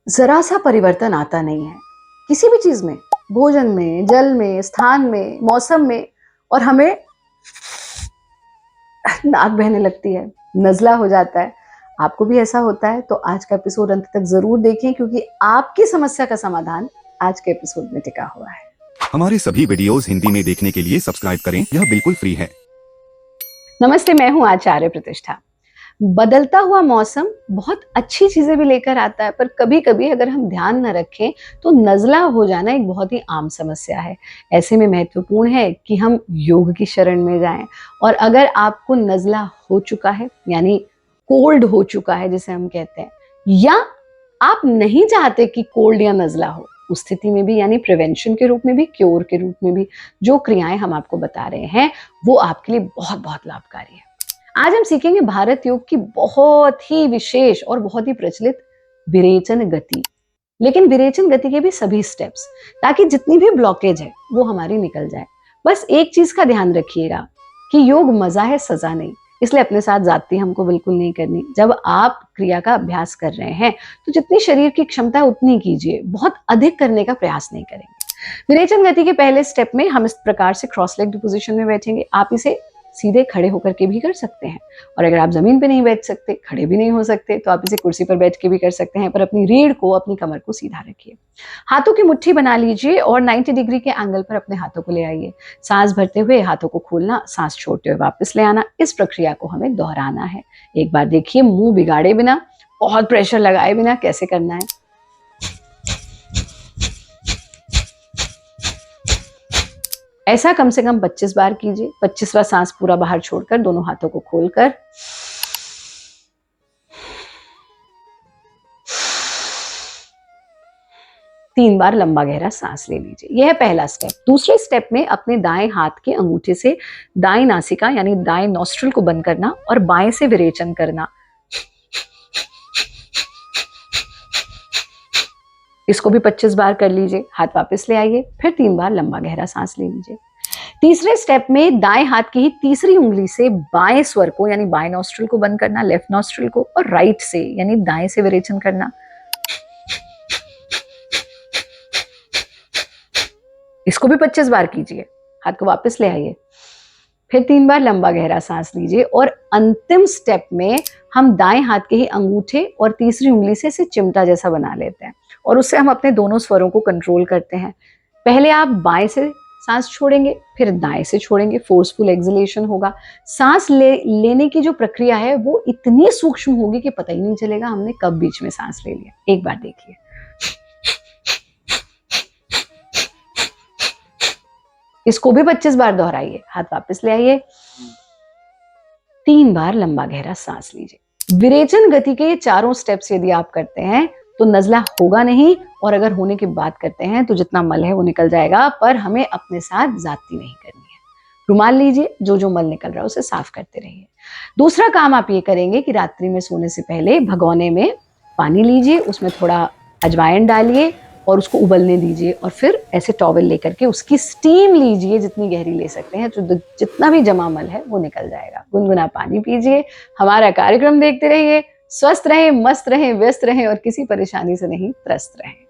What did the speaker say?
जरा सा परिवर्तन आता नहीं है किसी भी चीज में, भोजन में, जल में, स्थान में, मौसम में, और हमें नाक बहने लगती है, नजला हो जाता है। आपको भी ऐसा होता है तो आज का एपिसोड अंत तक जरूर देखें, क्योंकि आपकी समस्या का समाधान आज के एपिसोड में टिका हुआ है। हमारे सभी वीडियोस हिंदी में देखने के लिए सब्सक्राइब करें, यह बिल्कुल फ्री है। नमस्ते, मैं हूं आचार्य प्रतिष्ठा। बदलता हुआ मौसम बहुत अच्छी चीजें भी लेकर आता है, पर कभी कभी अगर हम ध्यान न रखें तो नज़ला हो जाना एक बहुत ही आम समस्या है। ऐसे में महत्वपूर्ण है कि हम योग की शरण में जाएं। और अगर आपको नज़ला हो चुका है, यानी कोल्ड हो चुका है जिसे हम कहते हैं, या आप नहीं चाहते कि कोल्ड या नज़ला हो, उस स्थिति में भी, यानी प्रिवेंशन के रूप में भी, क्योर के रूप में भी, जो क्रियाएं हम आपको बता रहे हैं वो आपके लिए बहुत बहुत लाभकारी है। आज हम सीखेंगे भारत योग की बहुत ही विशेष और बहुत ही प्रचलित विरेचन गति। लेकिन विरेचन गति के भी सभी स्टेप्स, ताकि जितनी भी ब्लॉकेज है वो हमारी निकल जाए। बस एक चीज का ध्यान रखिएगा कि योग मजा है, सजा नहीं। इसलिए अपने साथ ज्यादती हमको बिल्कुल नहीं करनी। जब आप क्रिया का अभ्यास कर रहे हैं तो जितनी शरीर की क्षमता है उतनी कीजिए, बहुत अधिक करने का प्रयास नहीं करेंगे। विरेचन गति के पहले स्टेप में हम इस प्रकार से क्रॉस लेग्ड पोजीशन में बैठेंगे। आप इसे सीधे खड़े होकर के भी कर सकते हैं, और अगर आप जमीन पे नहीं बैठ सकते, खड़े भी नहीं हो सकते, तो आप इसे कुर्सी पर बैठ के भी कर सकते हैं। पर अपनी रीढ़ को, अपनी कमर को सीधा रखिए। हाथों की मुट्ठी बना लीजिए और 90 डिग्री के एंगल पर अपने हाथों को ले आइए। सांस भरते हुए हाथों को खोलना, सांस छोड़ते हुए वापस ले आना। इस प्रक्रिया को हमें दोहराना है। एक बार देखिए, मुंह बिगाड़े बिना, बहुत प्रेशर लगाए बिना कैसे करना है। ऐसा कम से कम 25 बार कीजिए। 25वां सांस पूरा बाहर छोड़कर दोनों हाथों को खोलकर, तीन बार लंबा गहरा सांस ले लीजिए। यह है पहला स्टेप। दूसरे स्टेप में अपने दाएं हाथ के अंगूठे से दाएं नासिका यानी दाएं नॉस्ट्रिल को बंद करना और बाएं से विरेचन करना। इसको भी 25 बार कर लीजिए। हाथ वापस ले आइए, फिर 3 बार लंबा गहरा सांस ले लीजिए। तीसरे स्टेप में दाएं हाथ की ही तीसरी उंगली से बाएं स्वर को यानी बाएं नॉस्ट्रिल को बंद करना, लेफ्ट नॉस्ट्रिल को, और राइट से यानी दाएं से विरेचन करना। इसको भी 25 बार कीजिए। हाथ को वापस ले आइए, फिर 3 बार लंबा गहरा सांस लीजिए। और अंतिम स्टेप में हम दाएं हाथ के ही अंगूठे और तीसरी उंगली से इसे चिमटा जैसा बना लेते हैं, और उससे हम अपने दोनों स्वरों को कंट्रोल करते हैं। पहले आप बाएं से सांस छोड़ेंगे, फिर दाएं से छोड़ेंगे। फोर्सफुल एक्सलेशन होगा। सांस लेने की जो प्रक्रिया है वो इतनी सूक्ष्म होगी कि पता ही नहीं चलेगा हमने कब बीच में सांस ले लिया। एक बार देखिए। इसको भी 25 बार दोहराइए। हाथ वापस ले आइए, 3 बार लंबा गहरा सांस लीजिए। विरेचन गति के ये चारों स्टेप्स यदि आप करते हैं तो नज़ला होगा नहीं, और अगर होने की बात करते हैं तो जितना मल है वो निकल जाएगा। पर हमें अपने साथ ज्यादती नहीं करनी है। रुमाल लीजिए, जो जो मल निकल रहा है उसे साफ करते रहिए। दूसरा काम आप ये करेंगे कि रात्रि में सोने से पहले भगोने में पानी लीजिए, उसमें थोड़ा अजवाइन डालिए और उसको उबलने दीजिए, और फिर ऐसे टॉवल लेकर के उसकी स्टीम लीजिए, जितनी गहरी ले सकते हैं, तो जितना भी जमा मल है वो निकल जाएगा। गुनगुना पानी पीजिए। हमारा कार्यक्रम देखते रहिए। स्वस्थ रहें, मस्त रहें, व्यस्त रहें और किसी परेशानी से नहीं त्रस्त रहें।